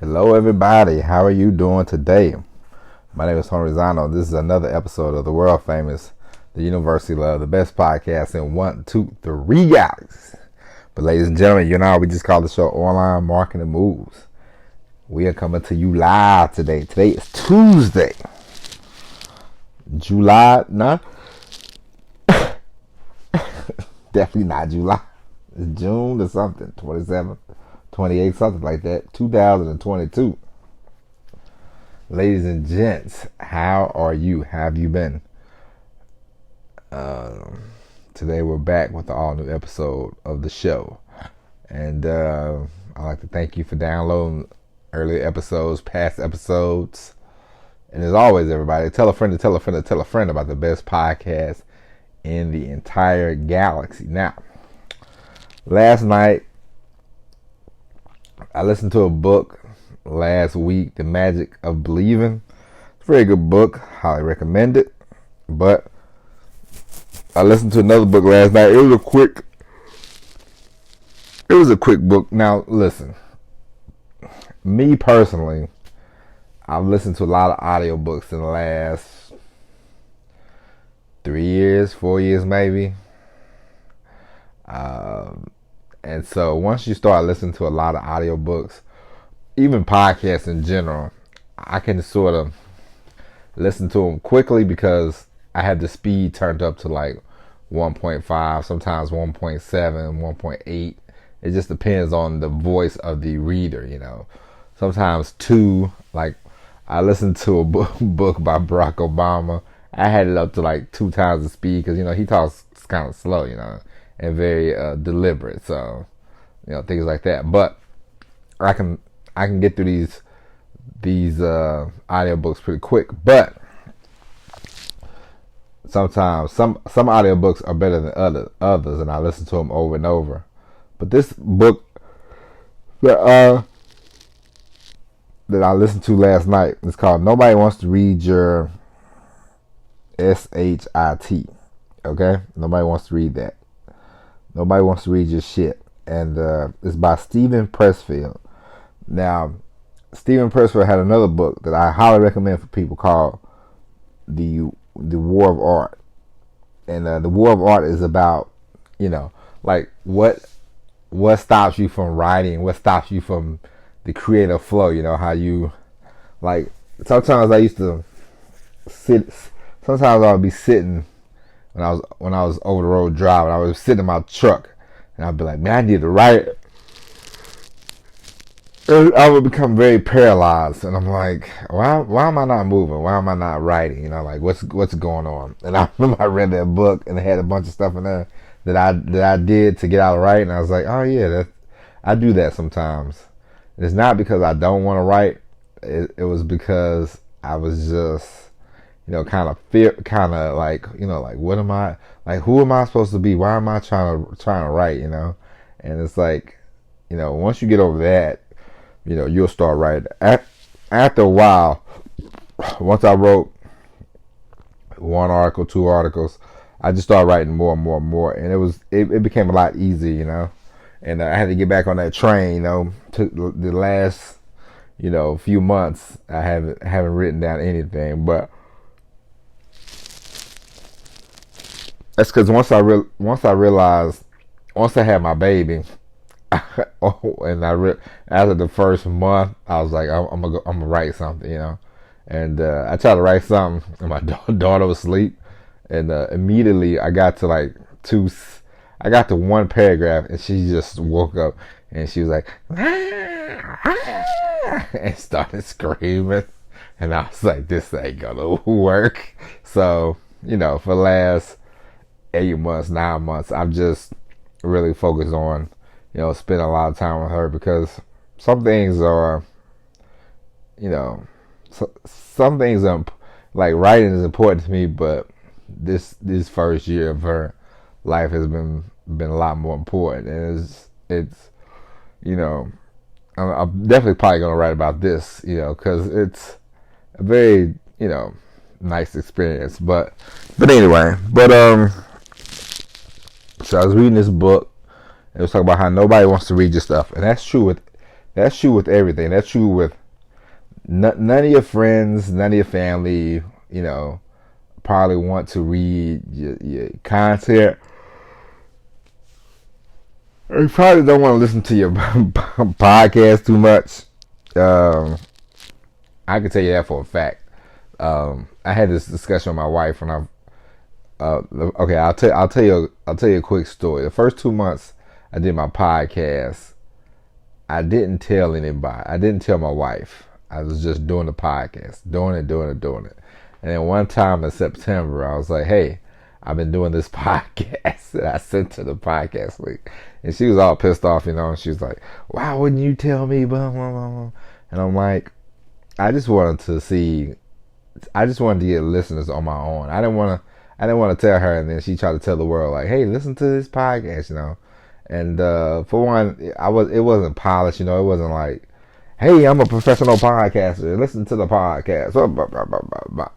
Hello, everybody. How are you doing today? My name is Tony Rizzano. This is another episode of the world famous, the University Love, the best podcast in 1, 2, 3 guys. But ladies and gentlemen, you know, we just call the show Online Marketing Moves. We are coming to you live today. Today is Tuesday, July, not definitely not July. It's June or something, 27th, 28th, something like that, 2022. Ladies and gents, how are you? How have you been? Today we're back with an all new episode of the show. And I'd like to thank you for downloading earlier episodes, past episodes. And as always, everybody, tell a friend to tell a friend to tell a friend about the best podcast in the entire galaxy. Now, last night, I listened to a book last week, The Magic of Believing. It's a very good book. Highly recommend it. But I listened to another book last night. It was a quick book. Now, listen. Me personally, I've listened to a lot of audiobooks in the last 3 years, 4 years maybe. And so once you start listening to a lot of audiobooks, even podcasts in general, I can sort of listen to them quickly because I have the speed turned up to like 1.5, sometimes 1.7, 1.8. It just depends on the voice of the reader, you know. Sometimes 2, like I listened to a book by Barack Obama. I had it up to like 2 times the speed because, you know, he talks kind of slow, you know, and very deliberate. So, you know, things like that. But I can get through these audiobooks pretty quick. But sometimes some audiobooks are better than others, and I listen to them over and over. But this book that I listened to last night is called Nobody Wants to Read Your SHIT. Okay? Nobody wants to read that. Nobody wants to read your shit. And it's by Steven Pressfield. Now, Steven Pressfield had another book that I highly recommend for people called The War of Art. And The War of Art is about, you know, like what stops you from writing, what stops you from the creative flow, you know, how you, like, sometimes I used to sometimes I would be sitting when I was over the road driving, I was sitting in my truck and I'd be like, man, I need to write. And I would become very paralyzed, and I'm like, why am I not moving? Why am I not writing? You know, like what's going on? And I remember I read that book, and it had a bunch of stuff in there that I did to get out of writing. And I was like, oh yeah, I do that sometimes. And it's not because I don't want to write. It was because I was just, you know, kind of like, you know, like what am I, like who am I supposed to be? Why am I trying to write? You know, and it's like, you know, once you get over that, you know, you'll start writing. After a while, once I wrote 1 article, 2 articles, I just started writing more and more and more, and it became a lot easier, you know. And I had to get back on that train, you know. Took the last, you know, few months, I haven't written down anything, but that's because once I realized, once I had my baby. And after the first month, I was like, I'm gonna write something, you know. And I tried to write something, and my daughter was asleep, and immediately I got to one paragraph, and she just woke up, and she was like, and started screaming, and I was like, this ain't gonna work. So, you know, for the last 8 months, 9 months, I've just really focused on, you know, spend a lot of time with her because some things are, you know, some things are, like writing is important to me, but this first year of her life has been a lot more important, and it's you know, I'm definitely probably gonna write about this, you know, because it's a very, you know, nice experience. But anyway, so I was reading this book. It was talking about how nobody wants to read your stuff, and that's true with That's true with everything. That's true with none of your friends, none of your family, probably want to read your content. You probably don't want to listen to your podcast too much. Um, I can tell you that for a fact. I had this discussion with my wife when okay, I'll tell you a quick story. The first 2 months I did my podcast, I didn't tell anybody. I didn't tell my wife. I was just doing the podcast, doing it. And then one time in September, I was like, "Hey, I've been doing this podcast." And I sent her the podcast link, and she was all pissed off, And she was like, "Why wouldn't you tell me?" Blah, blah, blah, blah. And I'm like, I just wanted to see. I just wanted to get listeners on my own. I didn't want to. I didn't want to tell her, and then she tried to tell the world, like, "Hey, listen to this podcast," And for one, it wasn't polished, It wasn't like, "Hey, I'm a professional podcaster. Listen to the podcast." Blah, blah, blah, blah, blah.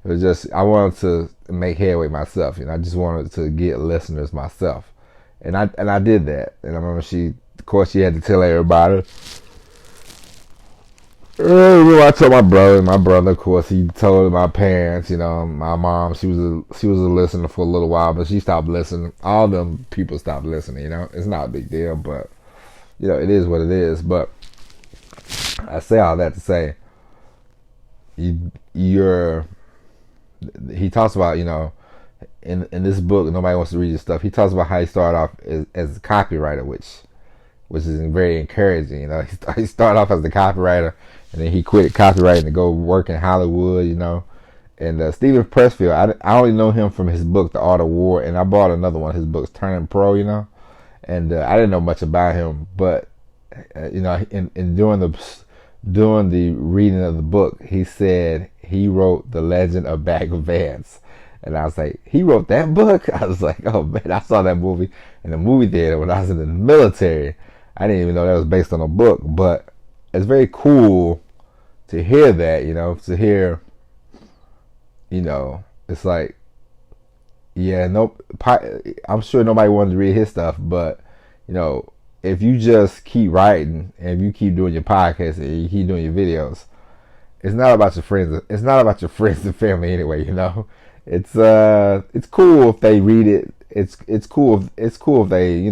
It was just I wanted to make headway myself. I just wanted to get listeners myself, and I did that. And I remember of course, she had to tell everybody. I told my brother. My brother, of course, he told my parents. My mom. She was a listener for a little while, but she stopped listening. All them people stopped listening. It's not a big deal, but it is what it is. But I say all that to say, you're. He talks about in this book. Nobody wants to read his stuff. He talks about how he started off as a copywriter, which is very encouraging. He started off as a copywriter, and then he quit copywriting to go work in Hollywood. And Steven Pressfield, I only know him from his book, The Art of War, and I bought another one of his books, Turning Pro. And I didn't know much about him, but in during the reading of the book, he said he wrote The Legend of Bagger Vance. And I was like, he wrote that book? I was like, oh man, I saw that movie in the movie theater when I was in the military. I didn't even know that was based on a book, but it's very cool to hear that, to hear, it's like, yeah, I'm sure nobody wanted to read his stuff, but, if you just keep writing and if you keep doing your podcast and you keep doing your videos, it's not about your friends. It's not about your friends and family anyway. It's cool if they read it. It's cool if they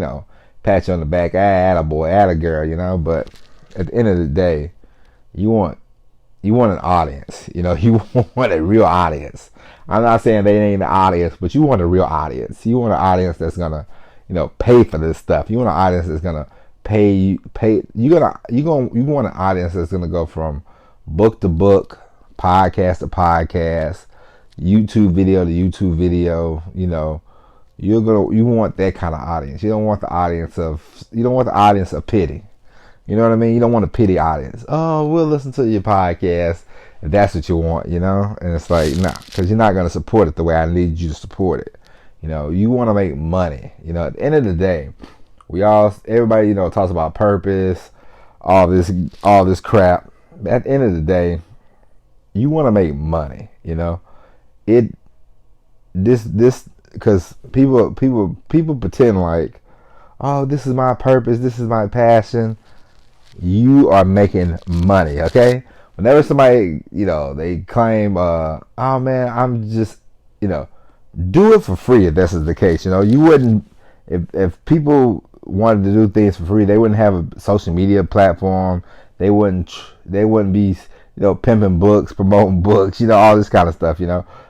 pat you on the back, add a boy, add a girl. But at the end of the day, you want an audience. You want a real audience. I'm not saying they ain't an audience, but you want a real audience. You want an audience that's gonna pay for this stuff. You want an audience that's gonna pay. You want an audience that's gonna go from book to book, podcast to podcast, YouTube video to YouTube video. You want that kind of audience. You don't want the audience of pity. You know what I mean? You don't want a pity audience. Oh, we'll listen to your podcast if that's what you want. And it's like, nah, because you're not gonna support it the way I need you to support it. You want to make money. At the end of the day, everybody, talks about purpose, all this crap. At the end of the day, you want to make money. Because people pretend like, oh, this is my purpose, this is my passion. You are making money, okay? Whenever somebody, they claim, oh man, I'm just, do it for free if this is the case. You wouldn't, if people wanted to do things for free, they wouldn't have a social media platform. They wouldn't be, pimping books, promoting books, all this kind of stuff,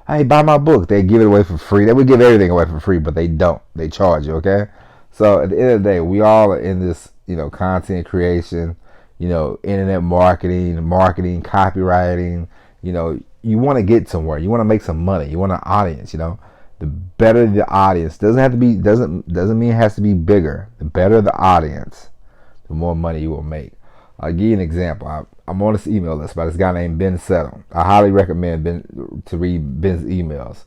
Hey, buy my book. They give it away for free. They would give everything away for free, but they don't. They charge you, okay? So at the end of the day, we all are in this, content creation, internet marketing, copywriting, you want to get somewhere. You want to make some money. You want an audience, The better the audience, doesn't mean it has to be bigger. The better the audience, the more money you will make. I'll give you an example. I'm on this email list by this guy named Ben Settle. I highly recommend to read Ben's emails.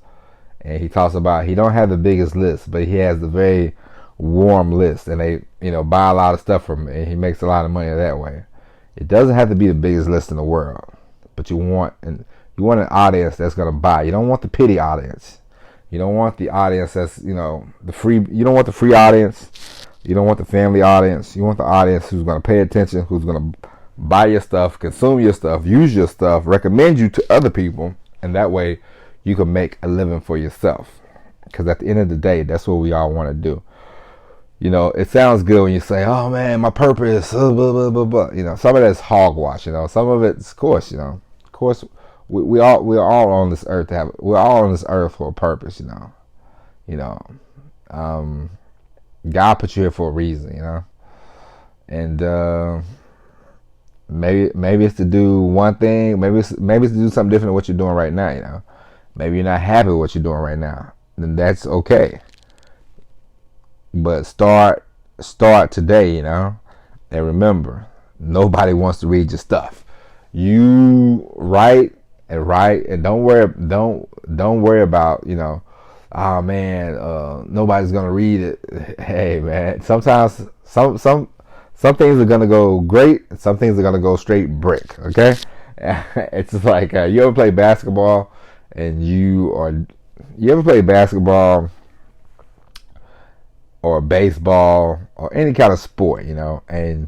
And he talks about he don't have the biggest list, but he has a very warm list, and they buy a lot of stuff from him, and he makes a lot of money that way. It doesn't have to be the biggest list in the world, but you want an audience that's gonna buy. You don't want the pity audience. You don't want the audience that's the free. You don't want the free audience. You don't want the family audience. You want the audience who's going to pay attention, who's going to buy your stuff, consume your stuff, use your stuff, recommend you to other people, and that way you can make a living for yourself. Because at the end of the day, that's what we all want to do. You know, it sounds good when you say, "Oh man, my purpose," blah, blah, blah, blah. You know, some of that's hogwash. You know, some of it's, of course. You know, of course, we're all on this earth we're all on this earth for a purpose. God put you here for a reason. You know, and maybe it's to do one thing. Maybe it's to do something different than what you're doing right now. You know, maybe you're not happy with what you're doing right now. Then that's okay. But start today, you know, and remember, nobody wants to read your stuff. You write, and don't worry about, you know, oh man, nobody's gonna read it. Hey man, sometimes some things are gonna go great, and some things are gonna go straight brick. Okay, it's just like you ever play basketball, and you ever play basketball or baseball or any kind of sport, you know, and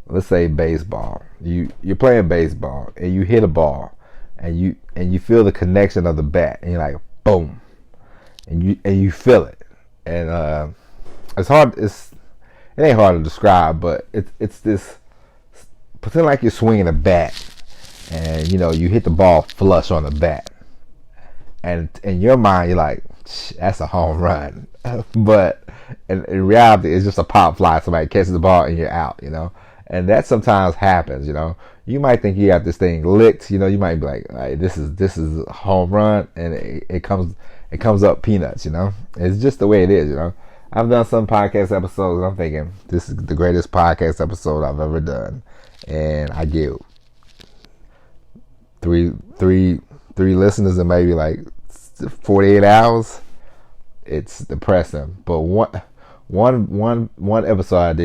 let's say baseball. You're playing baseball and you hit a ball and you feel the connection of the bat and you're like boom, and you feel it, and it's hard. It ain't hard to describe, but it's this. Pretend like you're swinging a bat and you know you hit the ball flush on the bat, and in your mind you're like, that's a home run. But in reality, it's just a pop fly. Somebody catches the ball and you're out, you know. And that sometimes happens, you know. You might think you got this thing licked, you know. You might be like, hey, this is a home run, and it comes up peanuts, you know. It's just the way it is, you know. I've done some podcast episodes, and I'm thinking this is the greatest podcast episode I've ever done, and I get three listeners in maybe like 48 hours. It's depressing. But one episode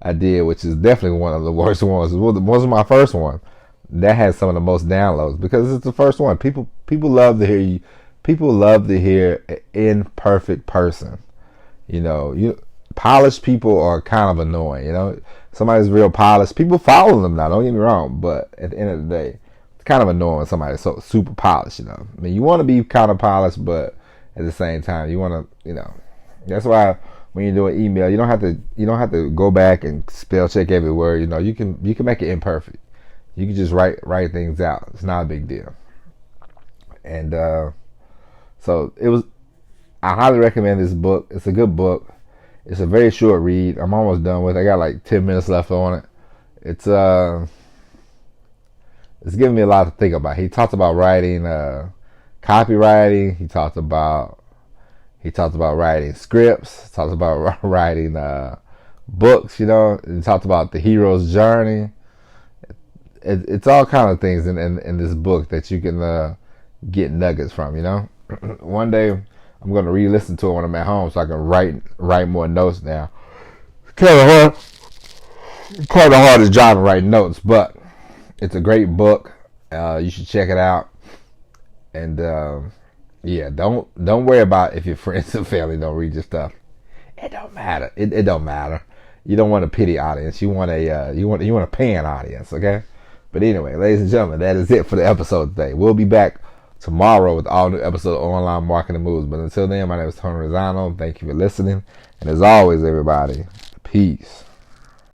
I did, which is definitely one of the worst ones. It was my first one. That has some of the most downloads because it's the first one. People love to hear you. People love to hear an imperfect person. You know, polished people are kind of annoying. You know, somebody's real polished. People follow them now. Don't get me wrong, but at the end of the day, it's kind of annoying when somebody's so super polished. You know, I mean, you want to be kind of polished, but at the same time, you want to, you know, that's why when you do an email, you don't have to go back and spell check every word. You know, you can make it imperfect. You can just write things out. It's not a big deal. And so I highly recommend this book. It's a good book. It's a very short read. I'm almost done with it. I got like 10 minutes left on it. It's giving me a lot to think about. He talks about writing copywriting. He talked about writing scripts. He talked about writing books. You know, he talked about the hero's journey. It's all kind of things in this book that you can get nuggets from. You know, one day I'm going to re-listen to it when I'm at home so I can write more notes now. Kind of hard to jot and write notes, but it's a great book. You should check it out. And yeah, don't worry about if your friends and family don't read your stuff. It don't matter. It don't matter. You don't want a pity audience. You want a paying audience. Okay. But anyway, ladies and gentlemen, that is it for the episode today. We'll be back tomorrow with all new episode of Online Marketing Moves. But until then, my name is Tony Rosano. Thank you for listening. And as always, everybody, peace.